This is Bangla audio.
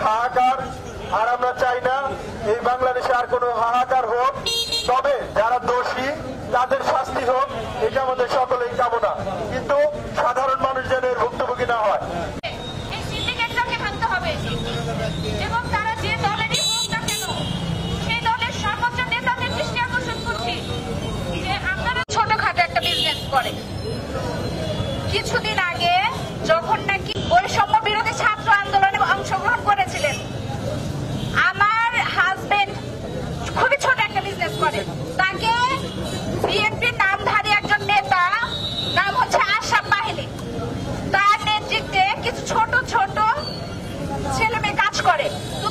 হাহাকার, আর আমরা চাই না এই বাংলাদেশে আর কোনো হাহাকার হোক। তবে যারা দোষী তাদের শাস্তি হোক, এটা আমাদের সকলেই কামনা, কিন্তু সাধারণ মানুষ যেন এর ভুক্তভোগী না হয়। এবং তারা যে দলেরই হোক না কেন, সেই দলের সর্বোচ্চ নেতাদের দৃষ্টি আকর্ষণ করছি যে আপনারা ছোটখাটো একটা বিজনেস করে। কিছুদিন আগে যখন নাকি বৈষম্য বিরোধী ছাত্র আন্দোলনে অংশগ্রহণ করেছিলেন, আমার হাজবেন্ড খুবই ছোট একটা বিজনেস করে, তাকে বিএনপির নামধারী একজন নেতা, নাম হচ্ছে আশরাফ বাহিনী, তার নেতৃত্বে কিছু ছোট ছোট ছেলে মেয়ে কাজ করে। তো